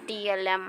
TLM,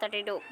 32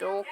2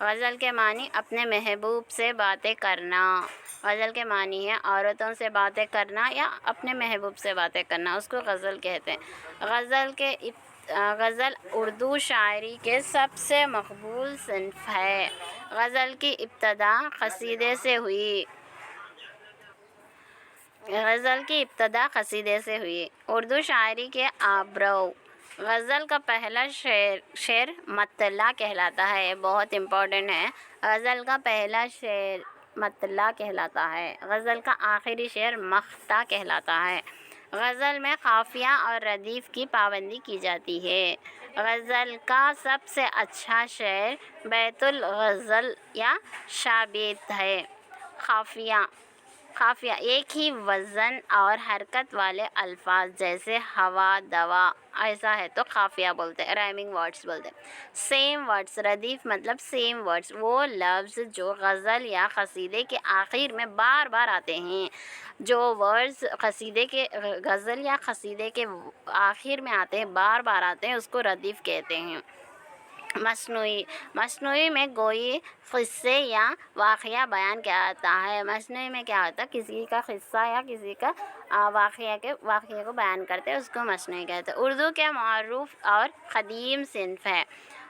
غزل کے معنی اپنے محبوب سے باتیں کرنا. غزل کے معنی ہے عورتوں سے باتیں کرنا یا اپنے محبوب سے باتیں کرنا، اس کو غزل کہتے ہیں. غزل اردو شاعری کے سب سے مقبول صنف ہے. غزل کی ابتدا قصیدے سے ہوئی. اردو شاعری کے آبرو. غزل کا پہلا شعر مطلع کہلاتا ہے، بہت امپورٹنٹ ہے. غزل کا پہلا شعر مطلع کہلاتا ہے. غزل کا آخری شعر مقطع کہلاتا ہے. غزل میں قافیہ اور ردیف کی پابندی کی جاتی ہے. غزل کا سب سے اچھا شعر بیت الغزل یا شابیت ہے. قافیہ ایک ہی وزن اور حرکت والے الفاظ جیسے ہوا، دوا ایسا ہے تو قافیہ بولتے ہیں، رائمنگ ورڈز بولتے ہیں. Same words. ردیف مطلب سیم ورڈز، وہ لفظ جو غزل یا قصیدے کے آخر میں بار بار آتے ہیں. جو ورڈز غزل یا قصیدے کے آخر میں آتے ہیں، بار بار آتے ہیں، اس کو ردیف کہتے ہیں. مصنوعی میں کوئی قصے یا واقعہ بیان کیا جاتا ہے. مصنوعی میں کیا ہوتا ہے، کسی کا قصہ یا کسی کا واقعے کو بیان کرتے ہیں، اس کو مصنوعی کہتے ہیں. اردو کے معروف اور قدیم صنف ہے.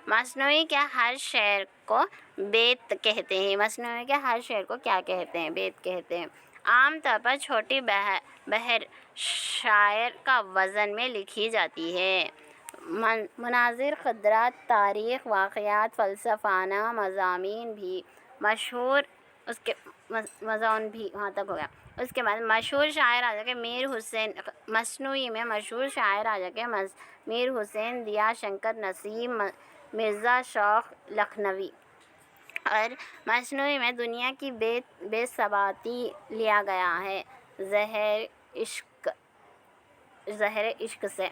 مصنوعی کے ہر شعر کو بیت کہتے ہیں. مصنوعی کے ہر شعر کو کیا کہتے ہیں؟ بیت کہتے ہیں. عام طور پر چھوٹی بحر شاعر کا وزن میں لکھی جاتی ہے. مناظر، قدرت، تاریخ، واقعات، فلسفانہ مضامین بھی مشہور. وہاں تک ہو گیا. اس کے بعد مشہور شاعر آ جائے میر حسین. مصنوعی میں مشہور شاعر آ جائے میر حسین، دیا شنکر، نسیم، مرزا شوق لکھنوی. اور مصنوعی میں دنیا کی بے ثباتی لیا گیا ہے زہر عشق سے.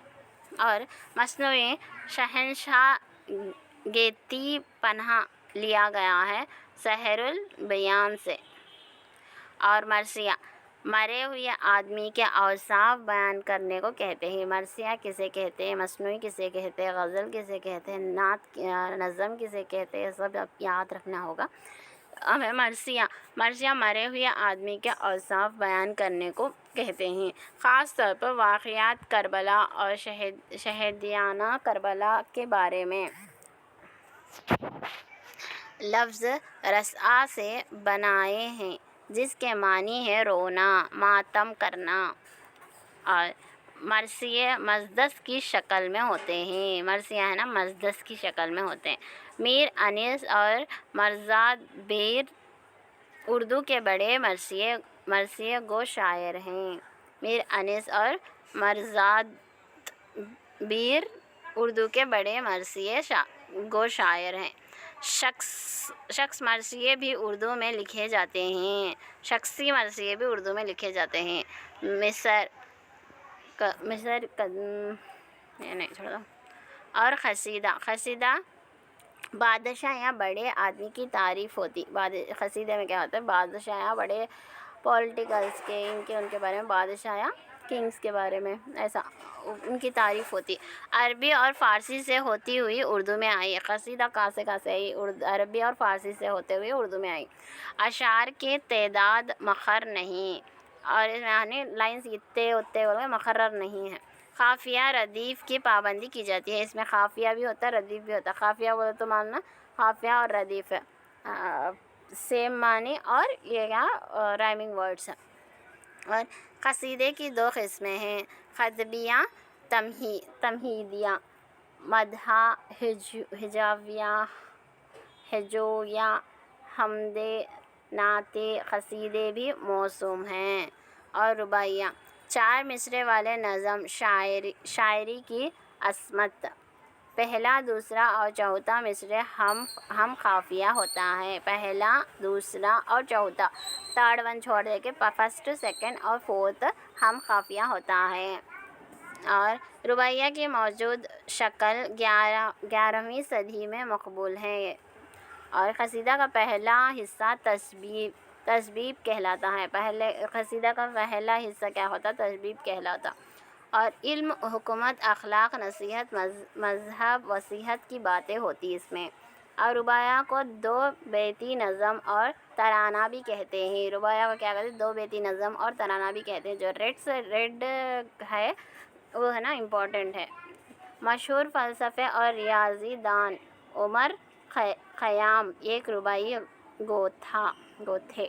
اور مصنوعی شہنشاہ گیتی پناہ لیا گیا ہے سحر البیان سے. اور مرثیہ مرے ہوئے آدمی کے اوصاف بیان کرنے کو کہتے ہیں. مرثیہ کسے کہتے ہیں، مصنوعی کسے کہتے ہیں، غزل کسے کہتے ہیں، نعت نظم کسے کہتے ہیں، سب یاد رکھنا ہوگا. ہمیں مرثیہ مرے ہوئے آدمی کے اوصاف بیان کرنے کو کہتے ہیں، خاص طور پر واقعات کربلا اور شہیدانہ کربلا کے بارے میں. لفظ رثا سے بنائے ہیں جس کے معنی ہے رونا، ماتم کرنا. اور مرثیے مزدس کی شکل میں ہوتے ہیں. مرثیہ ہے نا، مزدس کی شکل میں ہوتے ہیں. میر انیس اور مرزاد بیر اردو کے بڑے مرثیے گو شاعر ہیں. میر انیس اور مرزاد بیر اردو کے بڑے مرثیے گو شاعر ہیں. شخص مرثیے بھی اردو میں لکھے جاتے ہیں. شخصی مرثیے بھی اردو میں لکھے جاتے ہیں. اور قصیدہ بادشاہ یا بڑے آدمی کی تعریف ہوتی. قصیدے میں کیا ہوتا ہے، بادشاہ یا بڑے پولیٹیکلس کے ان کے بارے میں، بادشاہ یا کنگز کے بارے میں ایسا ان کی تعریف ہوتی. عربی اور فارسی سے ہوتی ہوئی اردو میں آئی. قصیدہ کہاں سے آئی، عربی اور فارسی سے ہوتے ہوئے اردو میں آئی. اشعار کی تعداد مقرر نہیں، اور یعنی لائنس اتنے مقرر نہیں ہے. قافیہ ردیف کی پابندی کی جاتی ہے. اس میں قافیہ بھی ہوتا ہے، ردیف بھی ہوتا ہے. قافیہ بولے تو ماننا قافیہ اور ردیف ہے سیم معنی، اور یہ رائمنگ ورڈس ہیں. اور قصیدے کی دو قسمیں ہیں، خطبیہ، تمہیدیہ. مدح، ہجویہ، حمد، نعت قصیدے بھی موسوم ہیں. اور رباعیہ، 4 مصرے والے نظم شاعری کی عصمت. پہلا، دوسرا اور چوتھا مصرے ہم قافیہ ہوتا ہے. پہلا، دوسرا اور چوتھا، تھرڈ ون چھوڑ دے کے فرسٹ، سیکنڈ اور فورتھ ہم قافیہ ہوتا ہے. اور رباعیہ کی موجود شکل 11ویں صدی میں مقبول ہے. اور قصیدہ کا پہلا حصہ تسبیب کہلاتا ہے. قصیدہ کا پہلا حصہ کیا ہوتا؟ تسبیب کہلاتا. اور علم، حکمت، اخلاق، نصیحت، مذہب و صحت کی باتیں ہوتی اس میں. اور رباعیہ کو دو بیتی نظم اور ترانہ بھی کہتے ہیں. رباعیہ کو کیا کہتے ہیں؟ دو بیتی نظم اور ترانہ بھی کہتے ہیں. جو ریڈ ہے وہ ہے نا امپورٹنٹ ہے. مشہور فلسفے اور ریاضی دان عمر خیام ایک رباعی گو تھے.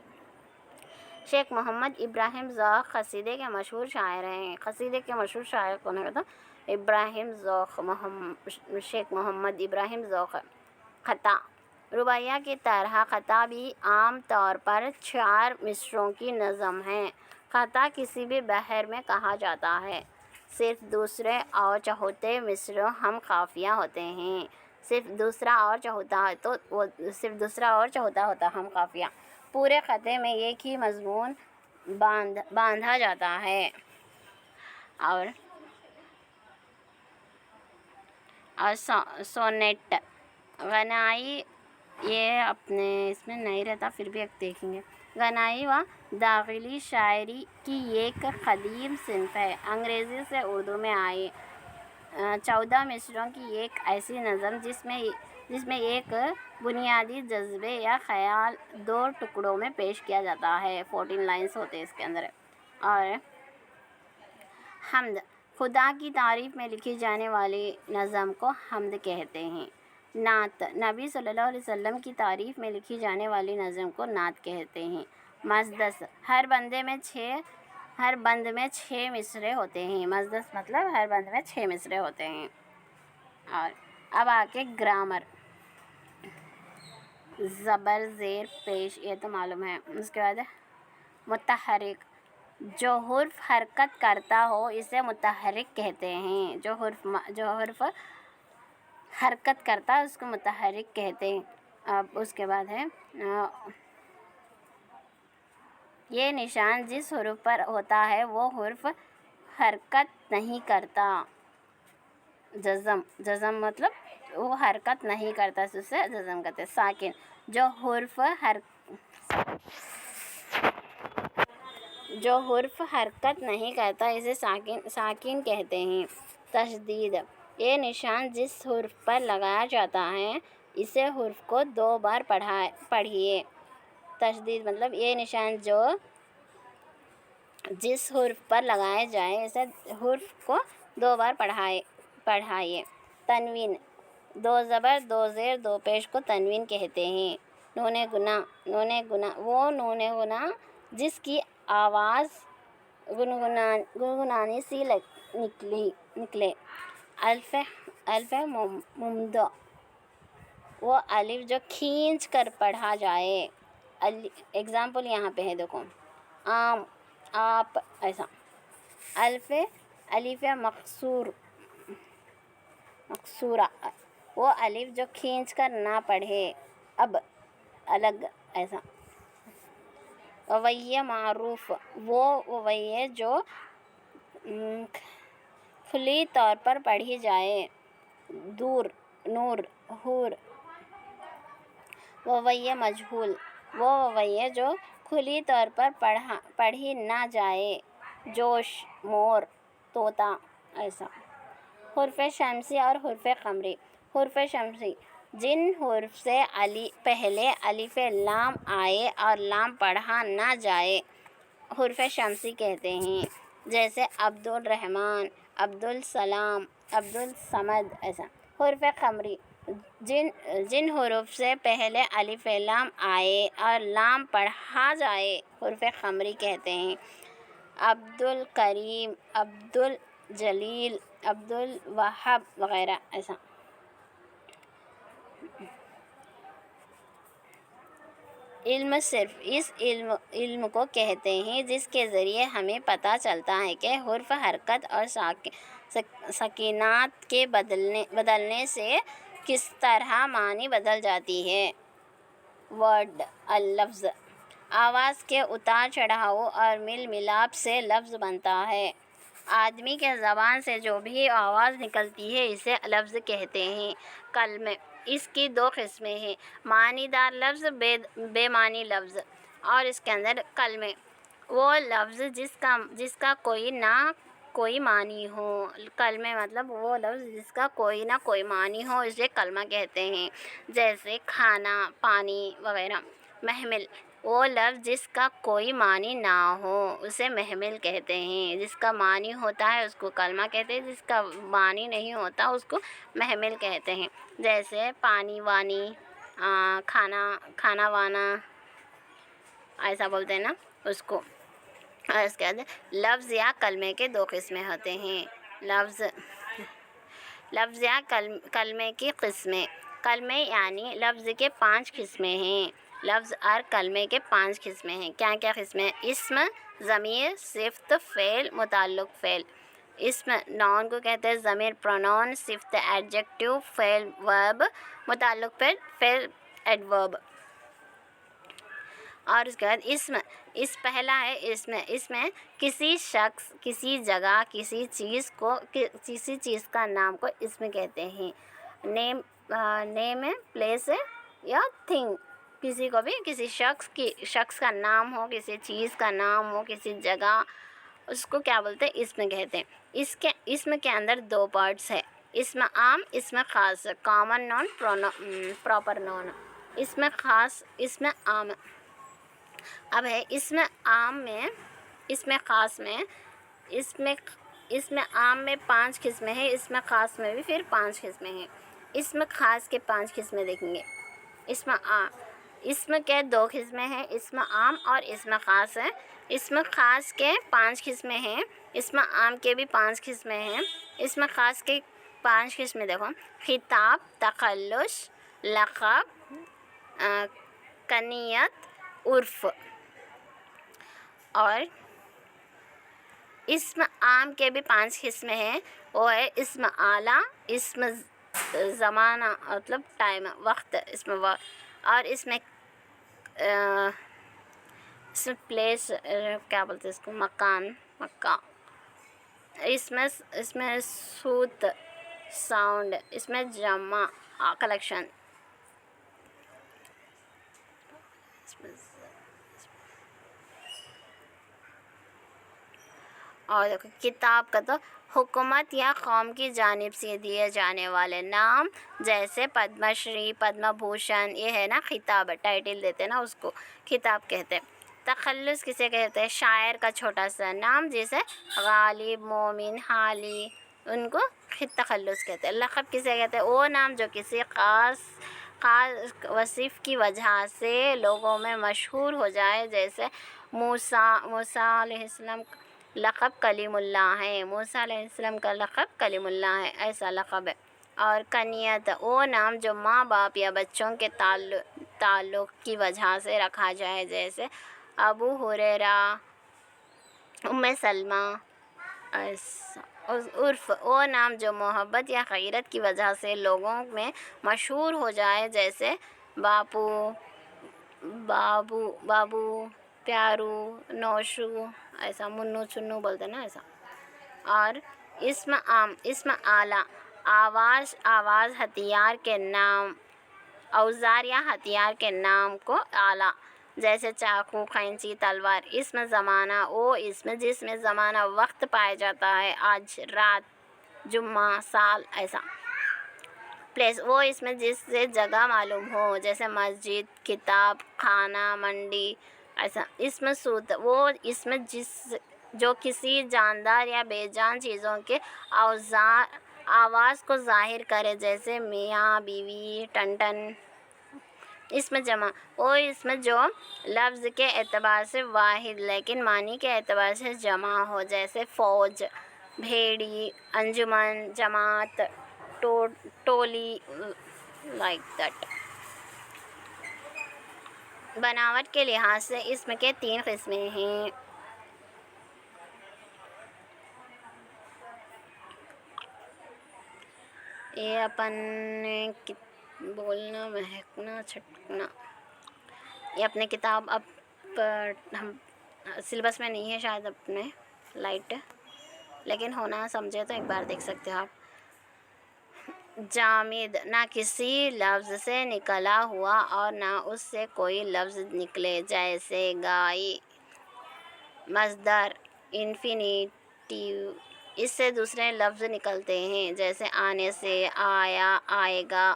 شیخ محمد ابراہیم ذوق قصیدے کے مشہور شاعر ہیں. قصیدے کے مشہور شاعر کون ہے؟ ابراہیم ذوق، شیخ محمد ابراہیم ذوق. خطا رباعیہ کی طرح خطا بھی عام طور پر 4 مصرعوں کی نظم ہے. خطا کسی بھی بحر میں کہا جاتا ہے. صرف دوسرے اور چوتھے مصرع ہم قافیہ ہوتے ہیں. صرف دوسرا اور چوتھا ہوتا ہم قافیہ. پورے خطے میں ایک ہی مضمون باندھا جاتا ہے. اور سونیٹ غنائی، یہ اپنے اس میں نہیں رہتا پھر بھی ایک دیکھیں گے. غنائی و داخلی شاعری کی ایک قدیم صنف ہے. انگریزی سے اردو میں آئی 14 مصرعوں کی ایک ایسی نظم جس میں ایک بنیادی جذبے یا خیال 2 ٹکڑوں میں پیش کیا جاتا ہے. 14 لائنز ہوتے ہیں اس کے اندر. اور حمد خدا کی تعریف میں لکھی جانے والی نظم کو حمد کہتے ہیں. نعت نبی صلی اللہ علیہ وسلم کی تعریف میں لکھی جانے والی نظم کو نعت کہتے ہیں. مزدس ہر بند میں 6 مصرعے ہوتے ہیں. مزدس مطلب ہر بند میں 6 مصرعے ہوتے ہیں. اور اب آکے گرامر. زبر زیر پیش یہ تو معلوم ہے. اس کے بعد متحرک جو حرف حرکت کرتا ہو اسے متحرک کہتے ہیں. جو حرف حرکت کرتا ہے اس کو متحرک کہتے ہیں. اب اس کے بعد ہے یہ نشان جس حرف پر ہوتا ہے وہ حرف حرکت نہیں کرتا. جزم مطلب وہ حرکت نہیں کرتا اسے جزم کہتے ہیں. ساکن جو حرف حرکت نہیں کرتا اسے ساکن کہتے ہیں. تشدید یہ نشان جس حرف پر لگایا جاتا ہے اسے حرف کو 2 بار پڑھیے. تشدید مطلب یہ نشان جو جس حرف پر لگائے جائے اسے حرف کو 2 بار پڑھائیے. تنوین 2 زبر 2 زیر 2 پیش کو تنوین کہتے ہیں. نون گنا وہ نون گنا جس کی آواز گنگنانی سی نکلے. الف ممد وہ الف جو کھینچ کر پڑھا جائے. ایگزامپل یہاں پہ ہے دیکھو عام آپ ایسا. الف مقصورہ وہ الف جو کھینچ کر نہ پڑھے. اب الگ ایسا. وویہ معروف وہ وویہ جو کھلی طور پر پڑھی جائے. دور نور حور. وویہ مجہول وہ وویہ جو کھلی طور پر پڑھی نہ جائے. جوش مور طوطا ایسا. حرف شمسی اور حرف قمری. حرف شمسی جن حرف سے پہلے الف لام آئے اور لام پڑھا نہ جائے حرف شمسی کہتے ہیں. جیسے عبدالرحمن عبدالسلام عبدالصمد ایسا. حرف قمری جن حروف سے پہلے الف لام آئے اور لام پڑھا جائے حرف قمری کہتے ہیں. عبدالکریم عبدالجلیل عبدالوہاب وغیرہ ایسا. علم صرف اس علم کو کہتے ہیں جس کے ذریعے ہمیں پتہ چلتا ہے کہ حرف حرکت اور سکینات کے بدلنے سے کس طرح معنی بدل جاتی ہے. ورڈ اللفظ آواز کے اتار چڑھاؤ اور میل ملاپ سے لفظ بنتا ہے. آدمی کے زبان سے جو بھی آواز نکلتی ہے اسے لفظ کہتے ہیں. کلمے اس کی 2 قسمیں ہیں معنی دار لفظ بے معنی لفظ. اور اس کے اندر کلمے وہ لفظ جس کا کوئی نہ کوئی معنی ہو. کلمے مطلب وہ لفظ جس کا کوئی نہ کوئی معنی ہو اسے کلمہ کہتے ہیں، جیسے کھانا، پانی وغیرہ. محمل، وہ لفظ جس کا کوئی معنی نہ ہو اسے محمل کہتے ہیں. جس کا معنی ہوتا ہے اس کو کلمہ کہتے ہیں، جس کا معنی نہیں ہوتا اس کو محمل کہتے ہیں. جیسے پانی وانی، کھانا وانا، ایسا بولتے ہیں نا اس کو. اور اس کے بعد لفظ یا کلمے کے دو قسمیں ہوتے ہیں. لفظ یا کلمے کی قسمیں. کلمے یعنی لفظ کے 5 قسمیں ہیں. لفظ اور کلمے کے 5 قسمیں ہیں. کیا کیا قسمیں؟ اسم، ضمیر، صفت، فعل، متعلق فعل. اسم ناؤن کو کہتے ہیں، ضمیر پروناؤن، صفت ایڈجیکٹیو، فعل ورب، متعلق فعل ایڈورب. اور اس کے بعد پہلا ہے اس میں کسی شخص، کسی جگہ، کسی چیز کا نام کو اسم کہتے ہیں. نیم ہے، پلیس ہے یا تھنگ. کسی کو بھی کسی شخص کا نام ہو، کسی چیز کا نام ہو، کسی جگہ، اس کو کیا بولتے ہیں؟ اسم کہتے ہیں. اسم کے اندر 2 پارٹس ہے، اسم عام، اسم خاص. کامن نون، پراپر نون. اسم خاص، اسم عام. اب ہے اسم عام میں، اسم خاص میں. اسم عام میں 5 قسمیں ہیں، اسم خاص میں بھی پھر 5 قسمیں ہیں. اسم خاص کے 5 قسمیں دیکھیں گے. اسم کے 2 قسمیں ہیں، اسم عام اور اسم خاص ہے. اسم خاص کے 5 قسمیں ہیں، اسم عام کے بھی 5 قسمیں ہیں. اسم خاص کے 5 قسمیں دیکھو: خطاب، تخلص، لقب، کنیت، عرف. اور اسم عام کے بھی 5 قسمیں ہیں، وہ ہے اسم اعلیٰ، اسم زمانہ مطلب ٹائم، وقت، اور اس میں پلیس، کیا بولتے ہیں اس کو، مکان، مکہ. اس میں صوت، ساؤنڈ. اس میں جمع، کلیکشن. اور دیکھو کتاب کا تو حکومت یا قوم کی جانب سے دیے جانے والے نام، جیسے پدم شری، پدم بھوشن. یہ ہے نا خطاب، ٹائٹل دیتے ہیں نا اس کو خطاب کہتے ہیں. تخلص کسے کہتے ہیں؟ شاعر کا چھوٹا سا نام، جیسے غالب، مومن، حالی، ان کو تخلص کہتے ہیں. لقب کسے کہتے ہیں؟ وہ نام جو کسی خاص وصف کی وجہ سے لوگوں میں مشہور ہو جائے، جیسے موسیٰ علیہ السلام لقب کلیم اللہ ہے. موسیٰ علیہ السلام کا لقب کلیم اللہ ہے، ایسا لقب ہے. اور کنیت، وہ نام جو ماں باپ یا بچوں کے تعلق کی وجہ سے رکھا جائے، جیسے ابو ہریرہ، ام سلمہ. عرف، وہ نام جو محبت یا غیرت کی وجہ سے لوگوں میں مشہور ہو جائے، جیسے بابو، پیارو، نوشو، ایسا منو چنو بولتے ہیں نا ایسا. اور اسم عام، اسم اعلیٰ، آواز، ہتھیار کے نام، اوزار یا ہتھیار کے نام کو اعلیٰ، جیسے چاقو، قینچی، تلوار. اسم زمانہ، وہ اسم جس میں زمانہ وقت پایا جاتا ہے، آج، رات، جمعہ، سال، ایسا. پلیس، وہ اسم جس سے جگہ معلوم ہو، جیسے مسجد، کتاب، کھانا، منڈی، ایسا. اسم صوت، وہ اسم جو کسی جاندار یا بے جان چیزوں کے آواز کو ظاہر کرے، جیسے میاں، بیوی، ٹن. اسم جمع، وہ اسم جو لفظ کے اعتبار سے واحد لیکن معنی کے اعتبار سے جمع ہو، جیسے فوج، بھیڑی، انجمن، جماعت، ٹولی، لائک دیٹ. بناوٹ کے لحاظ سے اسم کے 3 قسمیں ہیں. یہ اپن بولنا، مہکنا، چھٹکنا، یہ اپنے کتاب اب ہم سلیبس میں نہیں ہے شاید اپنے لائٹ، لیکن ہونا سمجھے تو ایک بار دیکھ سکتے ہو آپ. جامد، نہ کسی لفظ سے نکلا ہوا اور نہ اس سے کوئی لفظ نکلے، جیسے گائے. مصدر، انفینیٹیو، اس سے دوسرے لفظ نکلتے ہیں، جیسے آنے سے، آیا، آئے گا،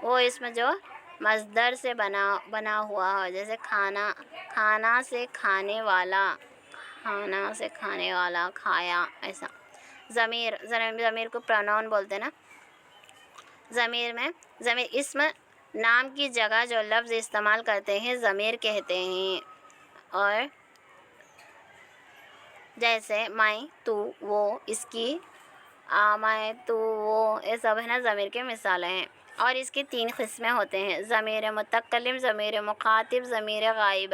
وہ اسم جو مصدر سے بنا ہوا ہو، جیسے کھانا، کھانا سے کھانے والا، کھانا سے کھانے والا، کھایا، ایسا۔ ضمیر کو پروناؤن بولتے ہیں نا۔ ضمیر اسم نام کی جگہ جو لفظ استعمال کرتے ہیں ضمیر کہتے ہیں، اور جیسے میں، تو، وہ، اس کی، میں، تو، وہ، یہ سب ہے نا ضمیر کے مثالیں ہیں، اور اس کی 3 قسمیں ہوتے ہیں: ضمیر متکلم، ضمیر مخاطب، ضمیر غائب۔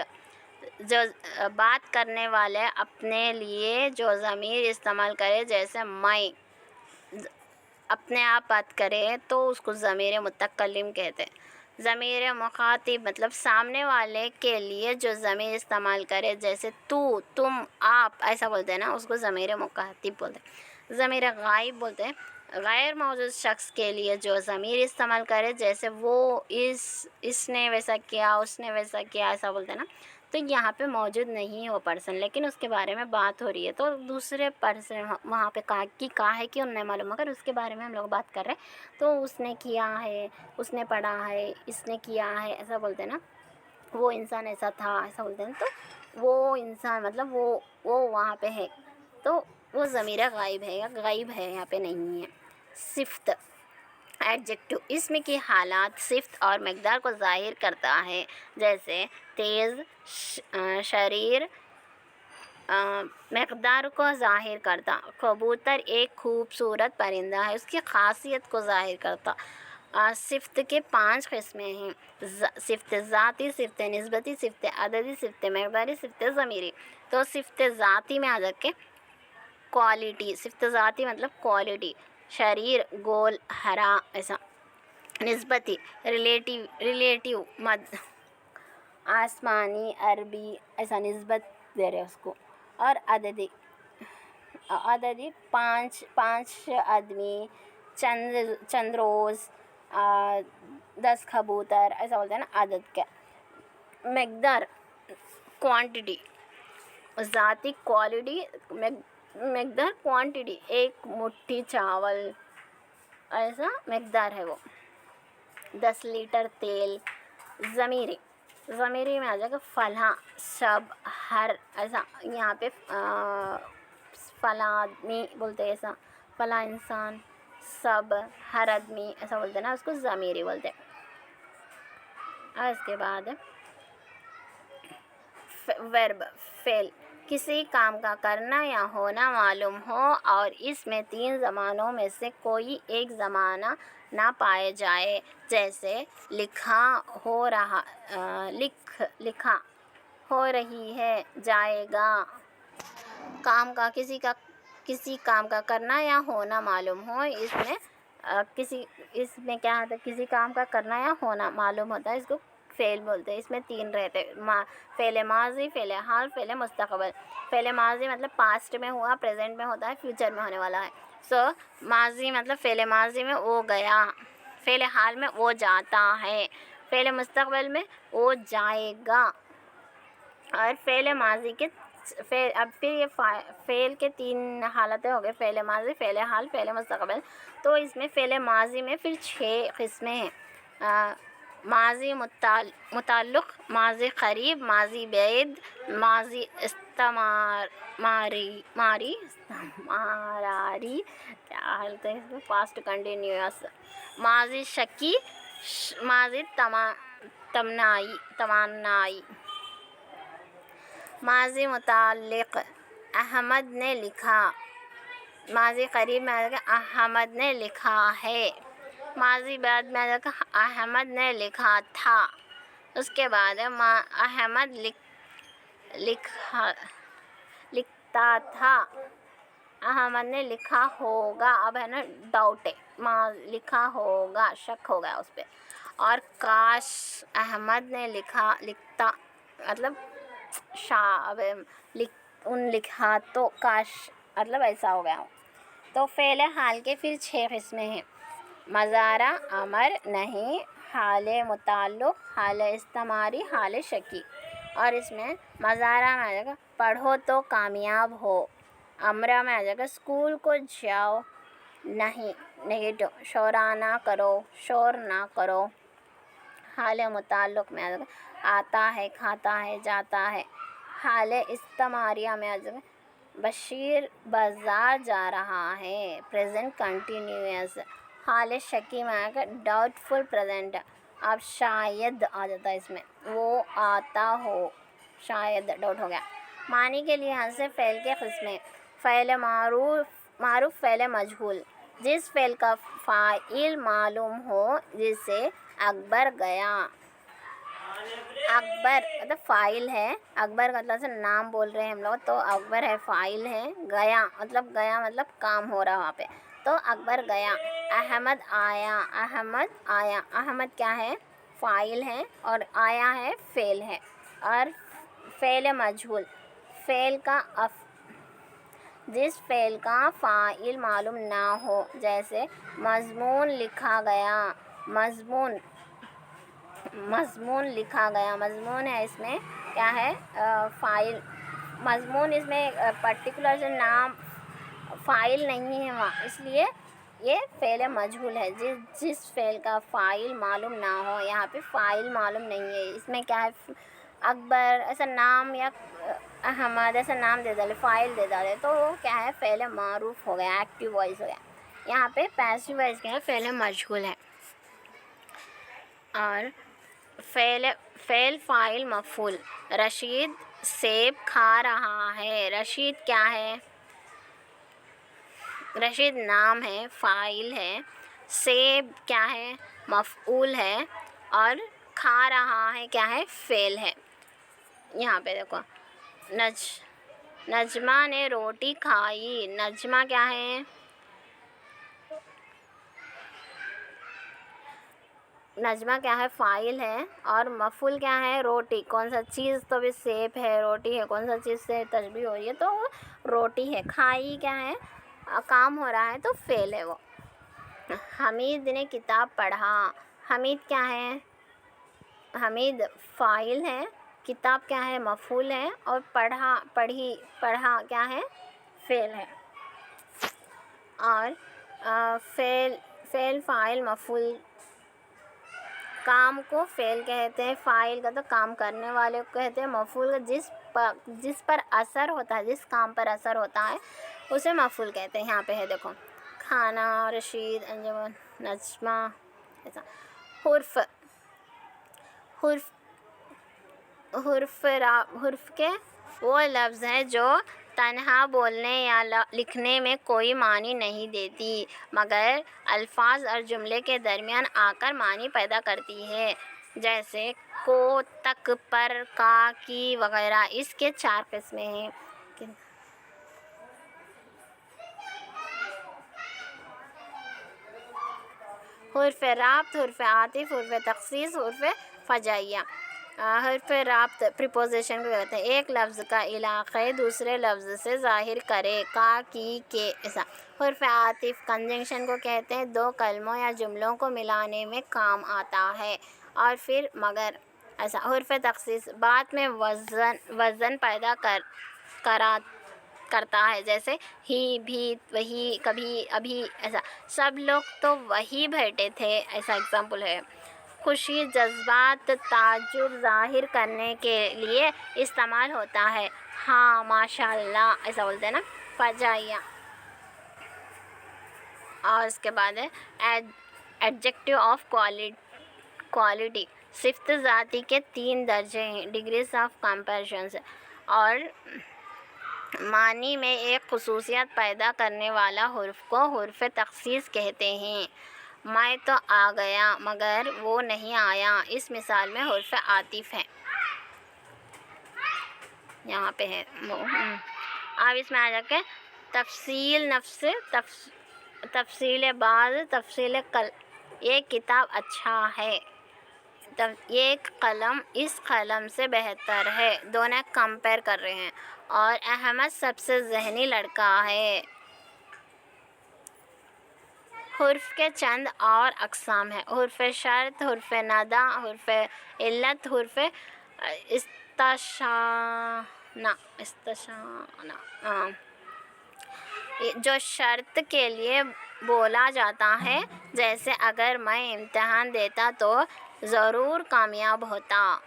جو بات کرنے والے اپنے لیے جو ضمیر استعمال کرے، جیسے میں اپنے آپ بات کرے تو اس کو ضمیر متکلم کہتے ہیں۔ ضمیر مخاطب مطلب سامنے والے کے لیے جو ضمیر استعمال کرے، جیسے تو، تم، آپ، ایسا بولتے ہیں نا، اس کو ضمیر مخاطب بولتے ہیں۔ ضمیر غائب بولتے ہیں غیر موجود شخص کے لیے جو ضمیر استعمال کرے، جیسے وہ، اس نے ویسا کیا، اس نے ویسا کیا، ایسا بولتے ہیں نا۔ تو یہاں پہ موجود نہیں ہے وہ پرسن، لیکن اس کے بارے میں بات ہو رہی ہے، تو دوسرے پرسن وہاں پہ کہا ہے کہ انہیں معلوم، مگر اس کے بارے میں ہم لوگ بات کر رہے ہیں، تو اس نے کیا ہے، اس نے پڑھا ہے، اس نے کیا ہے، ایسا بولتے ہیں نا۔ وہ انسان ایسا تھا، ایسا بولتے ہیں، تو وہ انسان مطلب وہ وہاں پہ ہے، تو وہ ضمیر غائب ہے یا غائب ہے، یہاں پہ نہیں ہے۔ صفت، ایڈجیکٹو، اسم کی حالات، صفت اور مقدار کو ظاہر کرتا ہے، جیسے تیز، شریر، مقدار کو ظاہر کرتا۔ کبوتر ایک خوبصورت پرندہ ہے، اس کی خاصیت کو ظاہر کرتا۔ صفت کے 5 قسمیں ہیں: صفت ذاتی، صفت نسبتی، صفت عددی، صفت مقداری، صفت ضمیری۔ تو صفت ذاتی میں آ جا کے کوالٹی، صفت ذاتی مطلب کوالٹی، شریر، گول، ہرا، ایسا۔ نسبتی، ریلیٹیو، آسمانی، عربی، ایسا نسبت دے رہے اس کو۔ اور عددی 5 آدمی، چند روز، 10 کبوتر، ایسا بولتے ہیں نا عدد کا۔ مقدار، کوانٹٹی، ذاتی کوالٹی، مقدار کوانٹٹی، 1 مٹھی چاول، ایسا مقدار ہے وہ۔ 10 لیٹر تیل۔ ضمیری میں آ جائے گا فلاں، سب، ہر، ایسا۔ یہاں پہ فلاں آدمی بولتے ہیں، ایسا، فلاں انسان، سب، ہر آدمی، ایسا بولتے ہیں نا، اس کو ضمیری بولتے ہیں۔ اور اس کے بعد ورب، فعل، کسی کام کا کرنا یا ہونا معلوم ہو اور اس میں 3 زمانوں میں سے کوئی ایک زمانہ نہ پائے جائے، جیسے لکھا، ہو رہی ہے، جائے گا۔ کسی کام کا کرنا یا ہونا معلوم ہو، اس میں کیا ہوتا ہے، کسی کام کا کرنا یا ہونا معلوم ہوتا ہے، اس کو فعل بولتے ہیں۔ اس میں 3 رہتے ہیں: فعل ماضی، فعل حال، فعل مستقبل۔ فعل ماضی مطلب پاسٹ میں ہوا، پریزنٹ میں ہوتا ہے، فیوچر میں ہونے والا ہے۔ ماضی مطلب فعل ماضی میں وہ گیا، فعل حال میں وہ جاتا ہے، فعل مستقبل میں وہ جائے گا، اور فعل ماضی کے اب پھر یہ فعل کے 3 حالتیں ہو گئے: فعل ماضی، فعل حال، فعل مستقبل۔ تو اس میں فعل ماضی میں پھر 6 قسمیں ہیں: ماضی متعلق، ماضی قریب، ماضی بعید، ماضی استمراری، کیا حالت ہے اس میں، پاسٹ کنٹینیوس، ماضی شکی، ماضی تمنائی۔ ماضی متعلق، احمد نے لکھا۔ ماضی قریب میں آ جائے گا احمد نے لکھا ہے۔ ماضی بعد میں آ جائے گا احمد نے لکھا تھا۔ اس کے بعد احمد لکھتا تھا، احمد نے لکھا ہوگا، اب ہے نا ڈاؤٹ ہے، لکھا ہوگا، شک ہو گیا اس پہ۔ اور کاش احمد نے لکھتا مطلب لکھا تو کاش مطلب ایسا ہو گیا۔ تو فعل حال کے پھر 6 قسمیں ہیں: مضارع، امر، نہیں، حال متعلق، حال استمراری، حال شکی۔ اور اس میں مضارع میں آ جائے گا پڑھو تو کامیاب ہو، امرہ میں آ جائے گا اسکول کو جاؤ، نہیں نیگیٹو، شورانہ کرو، شور نہ کرو. حال متعلق میں آ جائے گا آتا ہے، کھاتا ہے، جاتا ہے. حال استمراریہ میں آ جائے گا بشیر بازار جا رہا ہے، پریزنٹ کنٹینیوس. حال شکی میں آئے گا ڈاؤٹ فل پریزنٹ. اب شاید آ جاتا ہے اس میں، وہ آتا ہو، شاید ڈاؤٹ ہو گیا. معنی کے لحاظ سے فعل کے قسمیں: فعل معروف، فعل مجہول، جس فعل کا فاعل معلوم ہو، جیسے اکبر گیا. اکبر مطلب فاعل ہے، اکبر مطلب سے نام بول رہے ہیں ہم لوگ، تو اکبر ہے فاعل ہے. گیا مطلب کام ہو رہا وہاں پہ، تو اکبر گیا. احمد آیا، احمد کیا ہے؟ فاعل ہے، اور آیا ہے فعل ہے. اور فعل مجہول، جس فعل کا فاعل معلوم نہ ہو، جیسے مضمون لکھا گیا. مضمون لکھا گیا، مضمون ہے، اس میں کیا ہے؟ فاعل. مضمون اس میں پرٹیکولر جو نام فاعل نہیں ہے وہاں، اس لیے یہ فعل مجہول ہے. جس فعل کا فاعل معلوم نہ ہو، یہاں پہ فاعل معلوم نہیں ہے. اس میں کیا ہے؟ اکبر ایسا نام یا احمد ایسا نام دے ڈالے، فاعل دے ڈالے، تو وہ کیا ہے؟ فعل معروف ہو گیا، ایکٹیو وائس ہو گیا. یہاں پہ پیسو وائس کیا ہے؟ فعل مجہول ہے. اور فعل فاعل مفعول: رشید سیب کھا رہا ہے. رشید کیا ہے؟ رشید نام ہے، فاعل ہے. سیب کیا ہے؟ مفعول ہے. اور کھا رہا ہے کیا ہے؟ فعل ہے. یہاں پہ دیکھو نجمہ نے روٹی کھائی. نجمہ کیا ہے؟ نجمہ کیا ہے؟ فاعل ہے. اور مفعول کیا ہے؟ روٹی. کون سا چیز؟ تو بھی سیب ہے، روٹی ہے. کون سا چیز سے تشبیہ ہو رہی ہے؟ تو روٹی ہے. کھائی کیا ہے؟ کام ہو رہا ہے، تو فعل ہے وہ. حمید نے کتاب پڑھا. حمید کیا ہے؟ حمید فاعل ہے. کتاب کیا ہے؟ مفعول ہے. اور پڑھا کیا ہے؟ فعل ہے. اور فعل فاعل مفعول. کام کو فعل کہتے ہیں، فاعل کا تو کام کرنے والے کو کہتے ہیں، مفعول جس پر اثر ہوتا ہے، جس کام پر اثر ہوتا ہے اسے مفعول کہتے ہیں. یہاں پہ ہے دیکھو کھانا، رشید، انجمن، نجمہ. ایسا حرف کے وہ لفظ ہیں جو تنہا بولنے یا لکھنے میں کوئی معنی نہیں دیتی، مگر الفاظ اور جملے کے درمیان آ کر معنی پیدا کرتی ہے، جیسے کو، تک، پر، کا، کی وغیرہ. اس کے 4 قسمیں ہیں. حرف رابط، حرف عاطف، حرف تخصیص، حرف فجائیہ. حرف رابط پریپوزیشن کو کہتے ہیں، ایک لفظ کا علاقے دوسرے لفظ سے ظاہر کرے، کا، کی، کے. ایسا. حرف عاطف کنجنکشن کو کہتے ہیں، 2 کلموں یا جملوں کو ملانے میں کام آتا ہے. اور پھر مگر. ایسا. حرف تخصیص بات میں وزن پیدا کرتا ہے، جیسے ہی، بھی، وہی، کبھی، ابھی. ایسا. سب لوگ تو وہی بیٹھے تھے. ایسا ایگزامپل ہے. خوشی جذبات تعجب ظاہر کرنے کے لیے استعمال ہوتا ہے. ہاں، ماشاء اللہ ایسا بولتے ہیں نا. فجائیہ. اور اس کے بعد ہے ایڈجیکٹو آف کوالٹی. صفت ذاتی کے 3 درجے ہیں، ڈگریز آف کمپیریشنز. اور معنی میں ایک خصوصیت پیدا کرنے والا حرف کو حرف تخصیص کہتے ہیں. میں تو آ گیا مگر وہ نہیں آیا، اس مثال میں حرف عاطف ہے. یہاں پہ ہے. اب اس میں آ جا کے تفصیل نفس، تفصیل بعض، تفصیل کل. یہ کتاب اچھا ہے. یہ قلم اس قلم سے بہتر ہے. دونوں کمپیئر کر رہے ہیں. اور احمد سب سے ذہنی لڑکا ہے. حرف کے چند اور اقسام ہیں: حرف شرط، حرف ندا، حرف علت، حرف استثناء. جو شرط کے لیے بولا جاتا ہے، جیسے اگر میں امتحان دیتا تو ضرور کامیاب ہوتا۔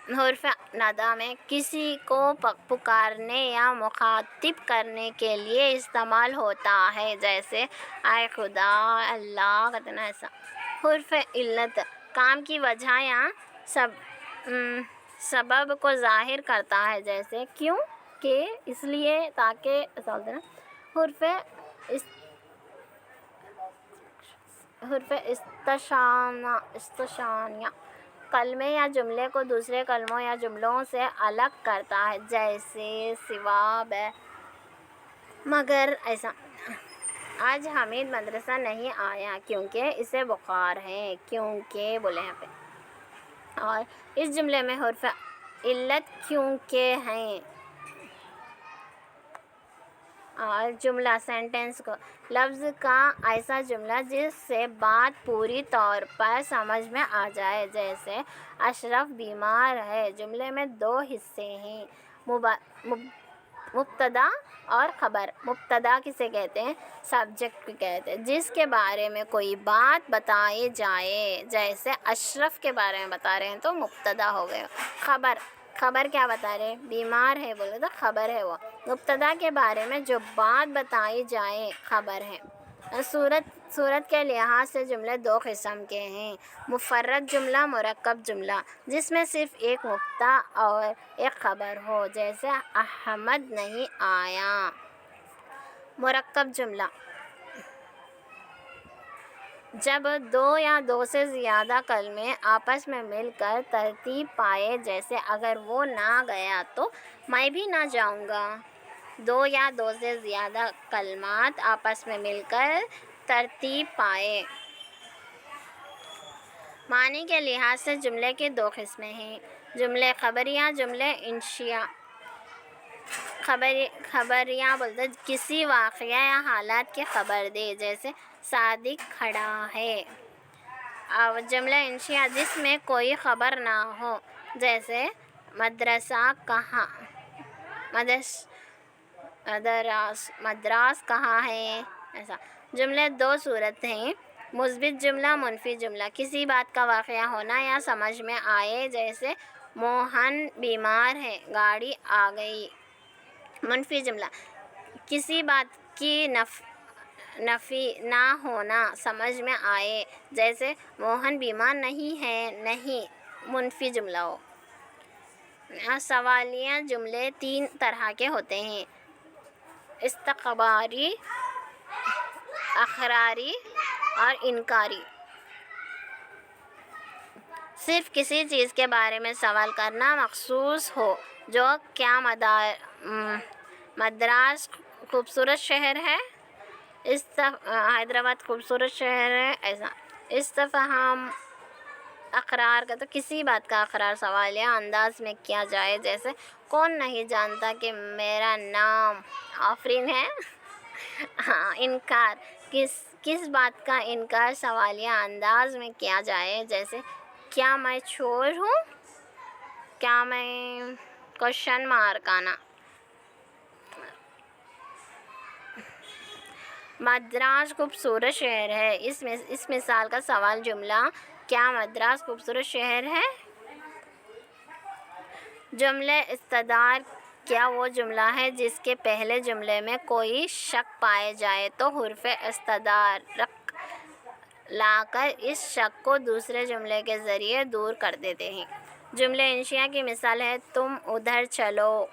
حرف ندا میں کسی کو پکارنے یا مخاطب کرنے کے لیے استعمال ہوتا ہے، جیسے اے خدا، اللہ، کتنا ایسا۔ حرف علت کام کی وجہ یا سبب کو ظاہر کرتا ہے، جیسے کیوں، کہ، اس لیے، تاکہ، ایسا ہوتا ہے نا۔ حرف استثناء کلمے یا جملے کو دوسرے کلموں یا جملوں سے الگ کرتا ہے، جیسے سوا، مگر، ایسا۔ آج حمید مدرسہ نہیں آیا کیونکہ اسے بخار ہے، کیونکہ بولے یہاں پہ۔ اور اس جملے میں حرف علت کیونکہ ہیں۔ اور جملہ سینٹینس کو لفظ کا ایسا جملہ جس سے بات پوری طور پر سمجھ میں آ جائے، جیسے اشرف بیمار ہے۔ جملے میں دو حصے ہیں، مبتدا اور خبر۔ مبتدا کسے کہتے ہیں؟ سبجیکٹ کہتے ہیں، جس کے بارے میں کوئی بات بتائی جائے، جیسے اشرف کے بارے میں بتا رہے ہیں تو مبتدا ہو گئے۔ خبر کیا بتا رہے ہیں؟ بیمار ہے بولے تو خبر ہے وہ۔ مبتدا کے بارے میں جو بات بتائی جائے خبر ہے۔ صورت کے لحاظ سے جملے دو قسم کے ہیں، مفرد جملہ، مرکب جملہ، جس میں صرف ایک مبتدا اور ایک خبر ہو، جیسے احمد نہیں آیا۔ مرکب جملہ جب دو یا دو سے زیادہ کلمے آپس میں مل کر ترتیب پائے، جیسے اگر وہ نہ گیا تو میں بھی نہ جاؤں گا۔ دو یا دو سے زیادہ کلمات آپس میں مل کر ترتیب پائے۔ معنی کے لحاظ سے جملے کی دو قسمیں ہیں، جملے خبریہ، جملے انشیہ۔ خبریہ بولتے ہیں کسی واقعہ یا حالات کی خبر دے، جیسے صادق کھڑا ہے۔ اور جملہ انشیہ جس میں کوئی خبر نہ ہو، جیسے مدراس کہاں ہے، ایسا۔ جملے دو صورت ہیں، مثبت جملہ، منفی جملہ، کسی بات کا واقعہ ہونا یا سمجھ میں آئے، جیسے موہن بیمار ہے، گاڑی آ گئی۔ منفی جملہ کسی بات کی نفی نہ ہونا، سمجھ میں آئے، جیسے موہن بیمار نہیں ہے، نہیں، منفی جملہ ہو۔ سوالیہ جملے تین طرح کے ہوتے ہیں، استخباری، اخباری اور انکاری۔ صرف کسی چیز کے بارے میں سوال کرنا مخصوص ہو، جو کیا مدراس خوبصورت شہر ہے، حیدرآباد خوبصورت شہر ہے، ایسا۔ استفہام اقرار کا تو کسی بات کا اقرار سوالیہ انداز میں کیا جائے، جیسے کون نہیں جانتا کہ میرا نام آفرین ہے۔ انکار کس بات کا انکار سوالیہ انداز میں کیا جائے، جیسے کیا میں چور ہوں، کیا میں کوشچن مارک آنا۔ مدراس خوبصورت شہر ہے، اس مثال کا سوال جملہ کیا مدراس خوبصورت شہر ہے؟ جملہ استدار کیا وہ جملہ ہے جس کے پہلے جملے میں کوئی شک پائے جائے تو حرف استدراک لا کر اس شک کو دوسرے جملے کے ذریعے دور کر دیتے ہیں۔ جملہ انشیہ کی مثال ہے تم ادھر چلو۔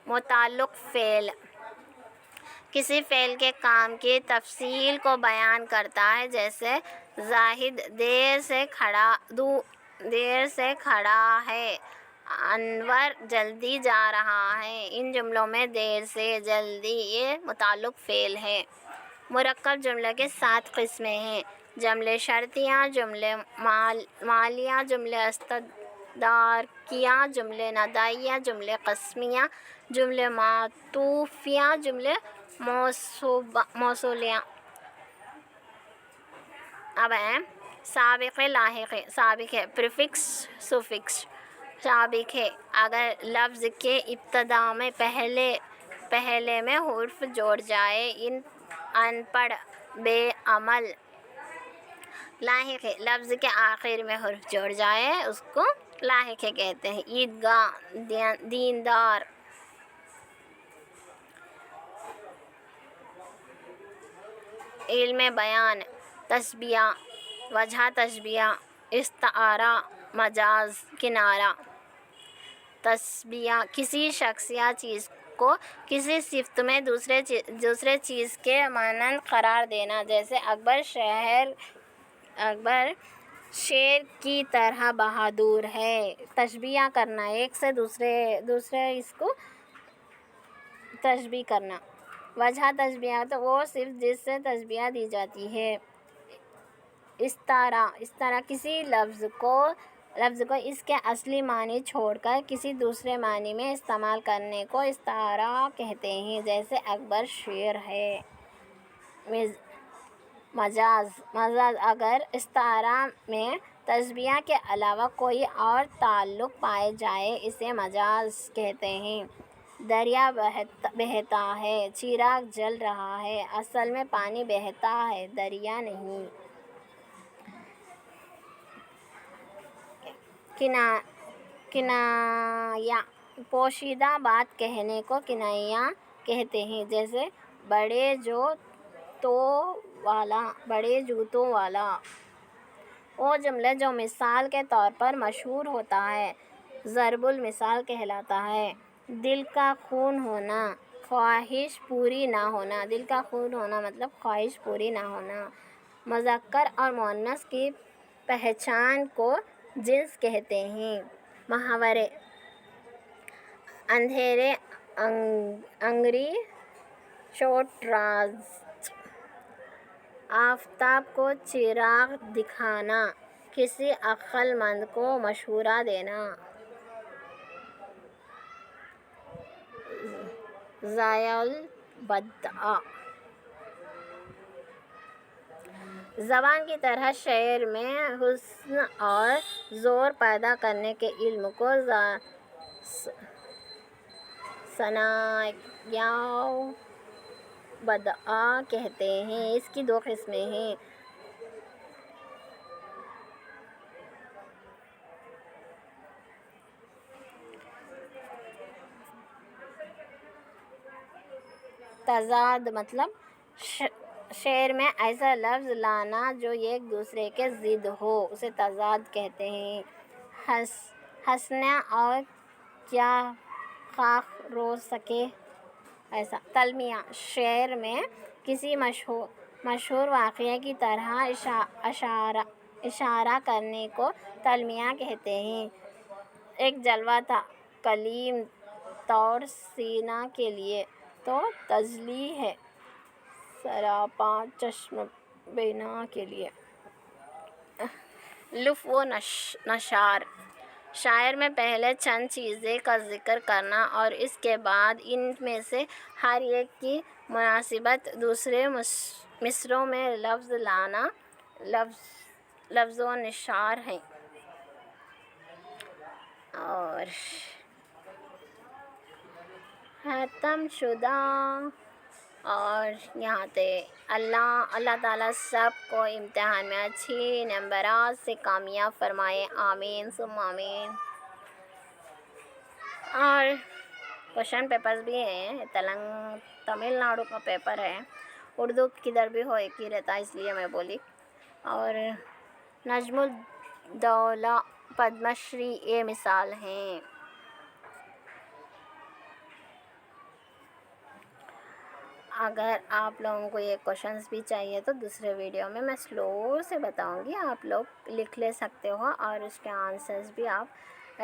متعلق فعل کسی فعل کے کام کی تفصیل کو بیان کرتا ہے، جیسے زاہد دیر سے کھڑا ہے، انور جلدی جا رہا ہے۔ ان جملوں میں دیر سے، جلدی، یہ متعلق فعل ہے۔ مرکب جملے کے 7 قسمیں ہیں، جملے شرطیہ، جملے مالیہ، جملے استدراکیہ، جملے ندائیہ، جملے قسمیہ، جملے معطوفیہ، جملے موصولیہ۔ اب ہیں سابق لاحق۔ سابق ہے پریفکس سفکس۔ سابق ہے اگر لفظ کے ابتدا میں پہلے میں حرف جوڑ جائے، ان پڑھ، بے عمل، لاحقہ، لفظ کے آخر میں حرف جوڑ جائے اس کو لاحقہ کہتے ہیں۔ عیدگاہ، دیندار، علم بیان، تشبیہ، وجہ تشبیہ، استعارہ، مجاز، کنارہ۔ تشبیہ، کسی شخص یا چیز کو کسی صفت میں دوسرے چیز کے مانند قرار دینا، جیسے اکبر شیر کی طرح بہادر ہے۔ تشبیہ کرنا، ایک سے دوسرے اس کو تشبیہ کرنا۔ وجہ تشبیہ تو وہ صفت جس سے تشبیہ دی جاتی ہے۔ استعارہ، کسی لفظ کو اس کے اصلی معنی چھوڑ کر کسی دوسرے معنی میں استعمال کرنے کو استعارہ کہتے ہیں، جیسے اکبر شیر ہے۔ مجاز، اگر استعارہ میں تشبیہ کے علاوہ کوئی اور تعلق پائے جائے اسے مجاز کہتے ہیں۔ دریا بہتا ہے، چراغ جل رہا ہے، اصل میں پانی بہتا ہے، دریا نہیں۔ کنایہ، پوشیدہ بات کہنے کو کنایہ کہتے ہیں، جیسے بڑے جوتوں والا۔ وہ جملہ جو مثال کے طور پر مشہور ہوتا ہے ضرب المثال کہلاتا ہے۔ دل کا خون ہونا، خواہش پوری نہ ہونا۔ دل کا خون ہونا مطلب خواہش پوری نہ ہونا۔ مذکر اور مؤنث کی پہچان کو جنس کہتے ہیں۔ محاورے، اندھیرے انگری چوٹ راست، آفتاب کو چراغ دکھانا، کسی عقل مند کو مشورہ دینا۔ ضیاء البدیع، زبان کی طرح شعر میں حسن اور زور پیدا کرنے کے علم کو ضیاء البدیع کہتے ہیں۔ اس کی 2 قسمیں ہیں۔ تضاد مطلب شعر میں ایسا لفظ لانا جو ایک دوسرے کے ضد ہو، اسے تضاد کہتے ہیں۔ ہنسنا اور کیا خاک روز سکے ایسا۔ تلمیہ، شعر میں کسی مشہور واقعے کی طرح اشارہ کرنے کو تلمیہ کہتے ہیں۔ ایک جلوہ تھا کلیم طور سینا کے لیے، تو تجلی ہے سراپاں چشم بینا کے لیے۔ لف و نشار، شاعر میں پہلے چند چیزیں کا ذکر کرنا اور اس کے بعد ان میں سے ہر ایک کی مناسبت دوسرے مصرعوں میں لفظ لانا لفظ و نشار ہے۔ اور ختم شدہ۔ اور یہاں تے اللہ تعالیٰ سب کو امتحان میں اچھی نمبرات سے کامیاب فرمائے، آمین ثم آمین۔ اور کوشچن پیپرز بھی ہیں، تمل ناڈو کا پیپر ہے، اردو کدھر بھی ہو ایک ہی رہتا، اس لیے میں بولی۔ اور نجم الدولہ، پدم شری، یہ مثال ہیں۔ اگر آپ لوگوں کو یہ کوشچنز بھی چاہیے تو دوسرے ویڈیو میں سلو سے بتاؤں گی، آپ لوگ لکھ لے سکتے ہو، اور اس کے آنسرز بھی آپ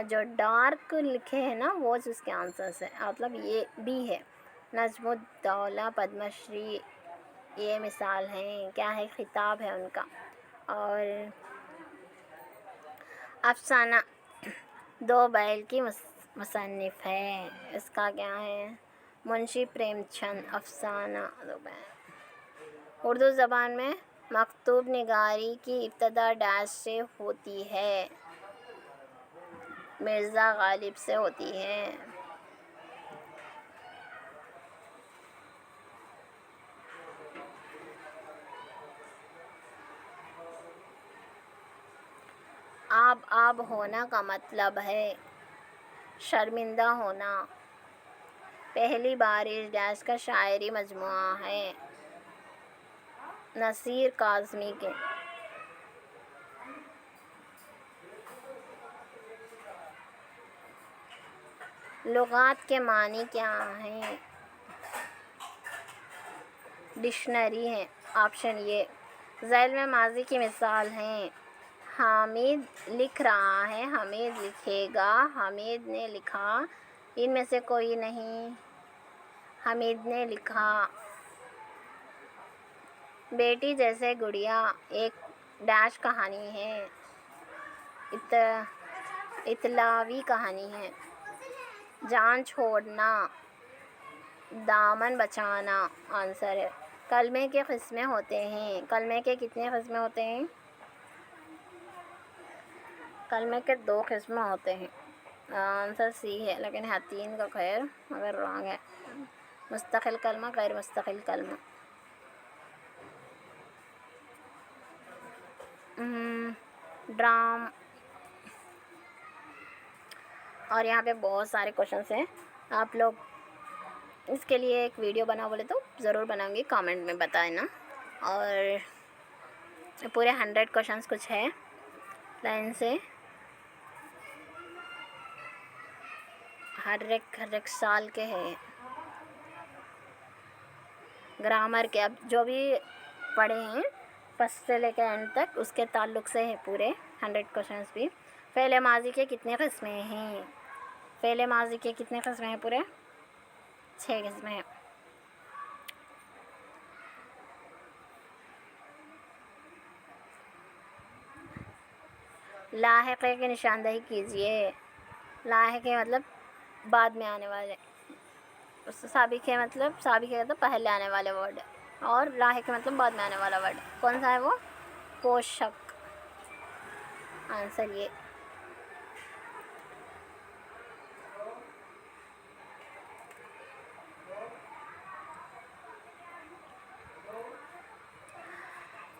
جو ڈارک لکھے ہیں نا وہ اس کے آنسرز ہیں، مطلب یہ بھی ہے۔ نجم الدولہ، پدم شری، یہ مثال ہیں، کیا ہے، خطاب ہے ان کا۔ اور افسانہ، 2 بیل کی مصنف ہے، اس کا کیا ہے، منشی پریم چند۔ افسانہ 2 بیل۔ اردو زبان میں مکتوب نگاری کی ابتدا ڈیش سے ہوتی ہے، مرزا غالب سے ہوتی ہے۔ آب ہونا کا مطلب ہے شرمندہ ہونا. پہلی بارش ڈیش کا شاعری مجموعہ ہے. نصیر کاظمی کے. لغات کے معنی کیا ہیں؟ ڈکشنری ہے. آپشن یہ ذیل میں ماضی کی مثال ہیں: حامد لکھ رہا ہے، حمید لکھے گا، حمید نے لکھا. ان میں سے کوئی نہیں. حمید نے لکھا. بیٹی جیسے گڑیا ایک ڈیش کہانی ہے. اطلاوی کہانی ہے. جان چھوڑنا، دامن بچانا آنسر ہے. کلمے کے قسمیں ہوتے ہیں. کلمے کے کتنے قسمیں ہوتے ہیں؟ کلمے کے 2 قسمیں ہوتے ہیں. آنسر سی ہے، لیکن ہے 3 کا خیر مگر رانگ ہے. مستقل کلمہ، غیر مستقل کلمہ. ڈرام. اور یہاں پہ بہت سارے کوشچنس ہیں. آپ لوگ اس کے لیے ایک ویڈیو بناؤ بولے تو ضرور بناؤں گی، کامنٹ میں بتانا. اور پورے 100 کوشچنس کچھ ہے لائن سے. ہر ایک سال کے ہیں. گرامر کے اب جو بھی پڑھے ہیں فرسٹ سے لے کے اینڈ تک اس کے تعلق سے ہے پورے 100 کوشچنس بھی. فعل ماضی کے کتنے قسمیں ہیں؟ فعل ماضی کے کتنے قسمیں ہیں؟ پورے 6 قسمیں ہیں. لاحقے کی نشاندہی کیجیے. لاحقے مطلب بعد میں آنے والے. سابقے مطلب پہلے آنے والے ورڈ، اور لاحقے مطلب بعد میں آنے والا ورڈ. کون سا ہے وہ؟ پوشک. آنسر یہ.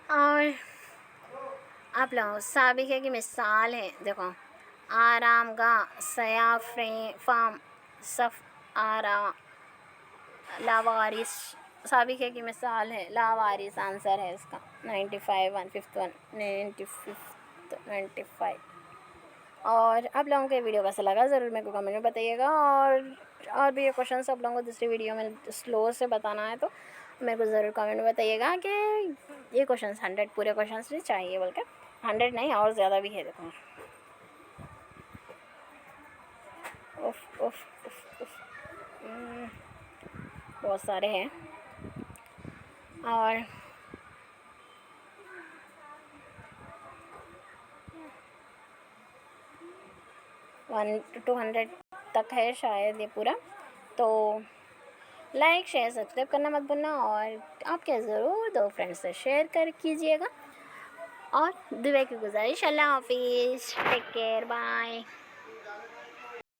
اور آپ لوگ سابقے کی مثال ہے. دیکھو آرام گاہ، سیاہ فام، صف آرا. لاوارث سابقے کی مثال ہے. لاوارث آنسر ہے اس کا. 95. اور آپ لوگوں کو یہ ویڈیو کیسا لگا ضرور میرے کو کمنٹ میں بتائیے گا. اور بھی یہ کوشچنس آپ لوگوں کو دوسری ویڈیو میں سلو سے بتانا ہے تو میرے کو ضرور کمنٹ میں بتائیے گا کہ یہ کوشچنس 100 پورے کوشچنس بھی چاہیے بول کے. 100 نہیں اور زیادہ بھی ہے. دیکھو بہت سارے ہیں. اور 100 تک ہے شاید یہ پورا. تو لائک شیئر سبسکرائب کرنا مت بھولنا. اور آپ کے ضرور 2 فرینڈ سے شیئر کیجیے گا. اور دعا کی گزارش. اللہ حافظ. Take care. بائے.